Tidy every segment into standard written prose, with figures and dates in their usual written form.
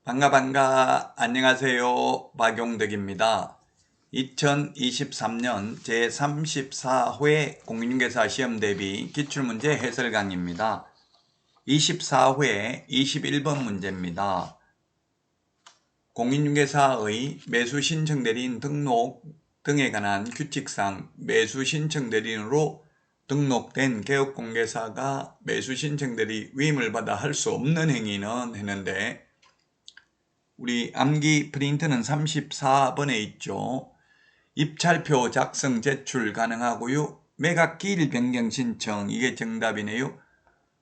반가 안녕하세요. 박용덕입니다. 2023년 제34회 공인중개사 시험 대비 기출문제 해설 강의입니다. 24회 21번 문제입니다. 공인중개사의 매수신청 대리인 등록 등에 관한 규칙상 매수신청 대리인으로 등록된 개업공개사가 매수신청 대리 위임을 받아 할 수 없는 행위는 했는데 우리 암기 프린트는 34번에 있죠. 입찰표 작성 제출 가능하고요. 매각기일 변경 신청 이게 정답이네요.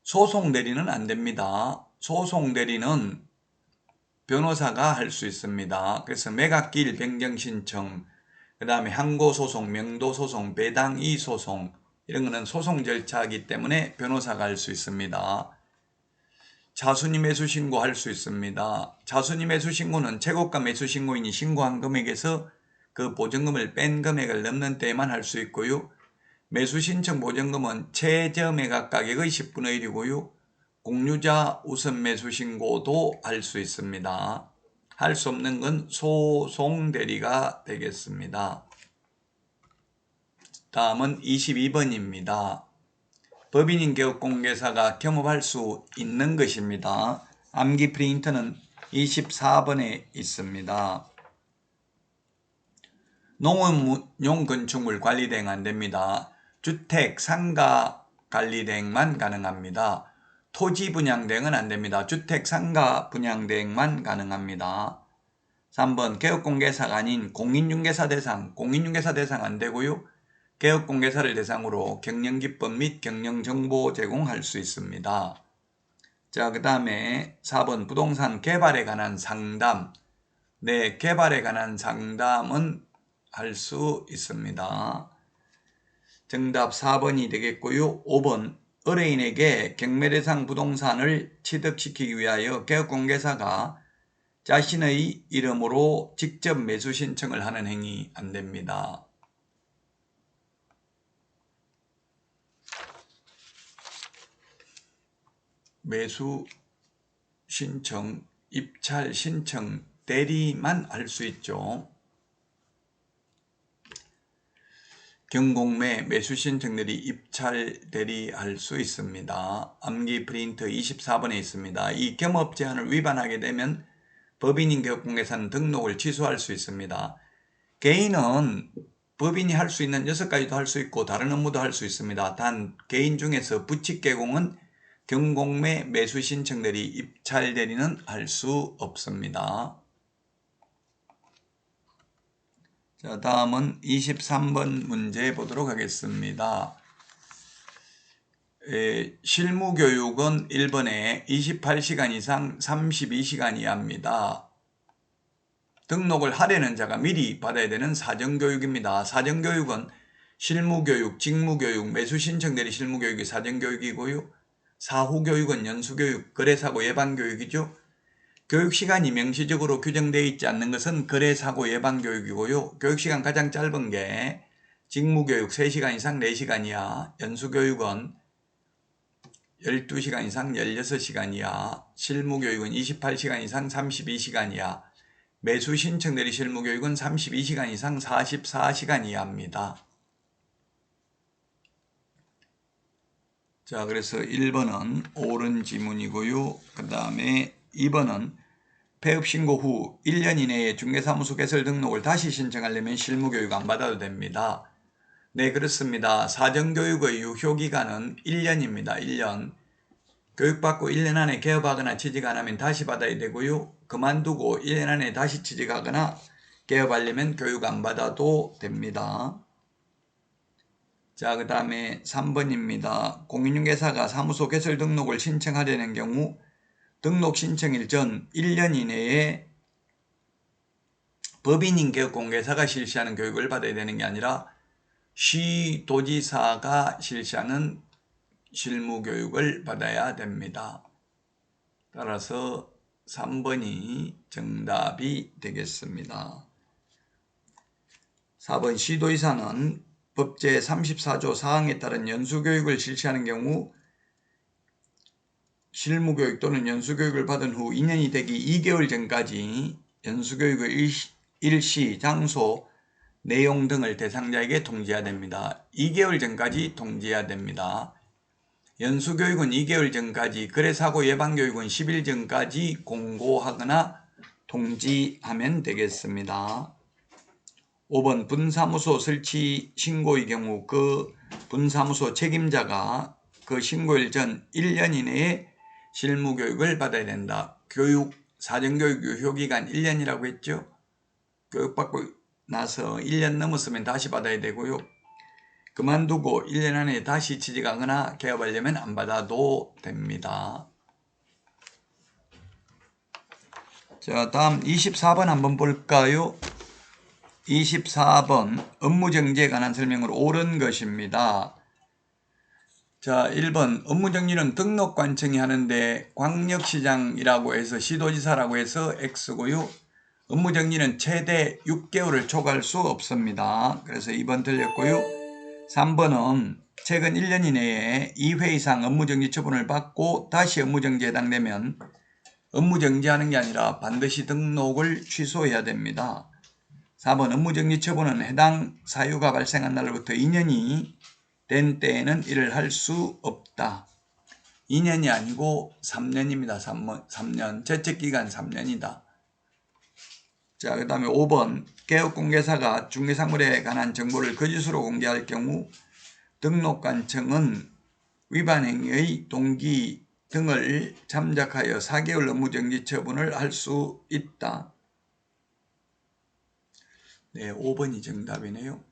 소송 대리는 안 됩니다. 소송 대리는 변호사가 할 수 있습니다. 그래서 매각기일 변경 신청, 그 다음에 항고소송, 명도소송, 배당이소송 이런 거는 소송 절차이기 때문에 변호사가 할 수 있습니다. 자순위 매수신고 할 수 있습니다. 자순위 매수신고는 최고가 매수신고인이 신고한 금액에서 그 보증금을 뺀 금액을 넘는 때에만 할 수 있고요. 매수신청 보증금은 최저 매각 가격의 10분의 1이고요. 공유자 우선 매수신고도 할 수 있습니다. 할 수 없는 건 소송 대리가 되겠습니다. 다음은 22번입니다. 법인인 개업공개사가 겸업할 수 있는 것입니다. 암기 프린터는 24번에 있습니다. 농업용 건축물 관리 대행 안 됩니다. 주택, 상가 관리 대행만 가능합니다. 토지 분양 대행은 안 됩니다. 주택, 상가 분양 대행만 가능합니다. 3번 개업공개사가 아닌 공인중개사 대상, 공인중개사 대상 안 되고요. 개업공개사를 대상으로 경영기법 및 경영정보 제공할 수 있습니다. 자, 그 다음에 4번 부동산 개발에 관한 상담. 네, 개발에 관한 상담은 할 수 있습니다. 정답 4번이 되겠고요. 5번 의뢰인에게 경매대상 부동산을 취득시키기 위하여 개업공개사가 자신의 이름으로 직접 매수 신청을 하는 행위 안 됩니다. 매수 신청, 입찰 신청 대리만 할 수 있죠. 경공매 매수 신청 대리, 입찰 대리 할 수 있습니다. 암기 프린트 24번에 있습니다. 이 겸업 제한을 위반하게 되면 법인인 개업공개사는 등록을 취소할 수 있습니다. 개인은 법인이 할 수 있는 6가지도 할 수 있고 다른 업무도 할 수 있습니다. 단 개인 중에서 부칙 개공은 경공매 매수 신청 대리, 입찰 대리는 할 수 없습니다. 자, 다음은 23번 문제 보도록 하겠습니다. 실무교육은 1번에 28시간 이상 32시간 이하입니다. 등록을 하려는 자가 미리 받아야 되는 사전교육입니다. 사전교육은 실무교육, 직무교육, 매수신청 대리 실무교육이 사전교육이고요. 사후교육은 연수교육, 거래사고 예방교육이죠. 교육시간이 명시적으로 규정되어 있지 않는 것은 거래사고 예방교육이고요. 교육시간 가장 짧은 게 직무교육 3시간 이상 4시간 이하, 연수교육은 12시간 이상 16시간 이하, 실무교육은 28시간 이상 32시간 이하, 매수신청 대리 실무교육은 32시간 이상 44시간 이하입니다. 자, 그래서 1번은 옳은 지문이고요. 그 다음에 2번은 폐업신고 후 1년 이내에 중개사무소 개설 등록을 다시 신청하려면 실무교육 안 받아도 됩니다. 네, 그렇습니다. 사전교육의 유효기간은 1년입니다. 1년. 교육받고 1년 안에 개업하거나 취직 안 하면 다시 받아야 되고요. 그만두고 1년 안에 다시 취직하거나 개업하려면 교육 안 받아도 됩니다. 자, 그 다음에 3번입니다. 공인중개사가 사무소 개설 등록을 신청하려는 경우 등록 신청일 전 1년 이내에 법인인 개업공개사가 실시하는 교육을 받아야 되는 게 아니라 시도지사가 실시하는 실무교육을 받아야 됩니다. 따라서 3번이 정답이 되겠습니다. 4번 시도지사는 법제 34조 4항에 따른 연수교육을 실시하는 경우 실무교육 또는 연수교육을 받은 후 2년이 되기 2개월 전까지 연수교육의 일시, 장소, 내용 등을 대상자에게 통지해야 됩니다. 2개월 전까지 통지해야 됩니다. 연수교육은 2개월 전까지, 거래사고 예방교육은 10일 전까지 공고하거나 통지하면 되겠습니다. 5번 분사무소 설치 신고의 경우 그 분사무소 책임자가 그 신고일 전 1년 이내에 실무교육을 받아야 된다. 사전교육 유효기간 1년이라고 했죠. 교육받고 나서 1년 넘었으면 다시 받아야 되고요. 그만두고 1년 안에 다시 취직하거나 개업하려면 안 받아도 됩니다. 자, 다음 24번 한번 볼까요? 24번 업무정지에 관한 설명을 옳은 것입니다. 자, 1번 업무정지는 등록관청이 하는데 광역시장이라고 해서 시도지사라고 해서 X고요. 업무정지는 최대 6개월을 초과할 수 없습니다. 그래서 2번 틀렸고요. 3번은 최근 1년 이내에 2회 이상 업무정지 처분을 받고 다시 업무정지에 해당되면 업무정지하는 게 아니라 반드시 등록을 취소해야 됩니다. 4번 업무정지 처분은 해당 사유가 발생한 날로부터 2년이 된 때에는 이를 할 수 없다. 2년이 아니고 3년입니다. 3년. 채책기간 3년이다. 자, 그 다음에 5번 개업공개사가 중개사물에 관한 정보를 거짓으로 공개할 경우 등록관청은 위반행위의 동기 등을 참작하여 4개월 업무정지 처분을 할 수 있다. 네, 5번이 정답이네요.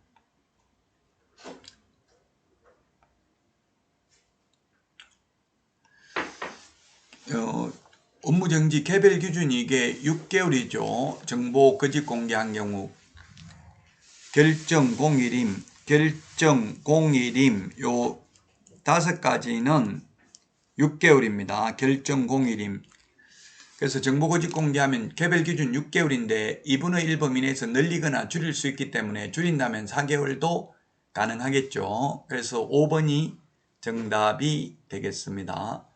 업무정지 개별 기준이 이게 6개월이죠. 정보 거짓 공개한 경우 결정 공일임, 요 5가지는 6개월입니다. 결정 공일임. 그래서 정보 거짓 공개하면 개별 기준 6개월인데 2분의 1 범위 내에서 늘리거나 줄일 수 있기 때문에 줄인다면 4개월도 가능하겠죠. 그래서 5번이 정답이 되겠습니다.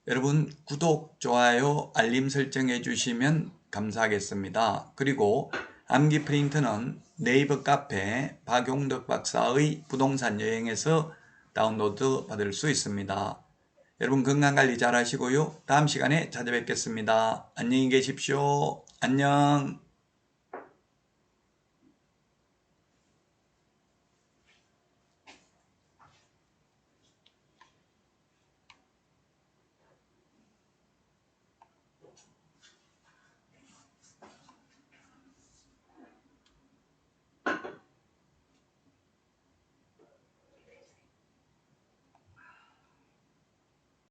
여러분 구독, 좋아요, 알림 설정해 주시면 감사하겠습니다. 그리고 암기 프린트는 네이버 카페 박용덕 박사의 부동산 여행에서 다운로드 받을 수 있습니다. 여러분 건강관리 잘 하시고요. 다음 시간에 찾아뵙겠습니다. 안녕히 계십시오. 안녕.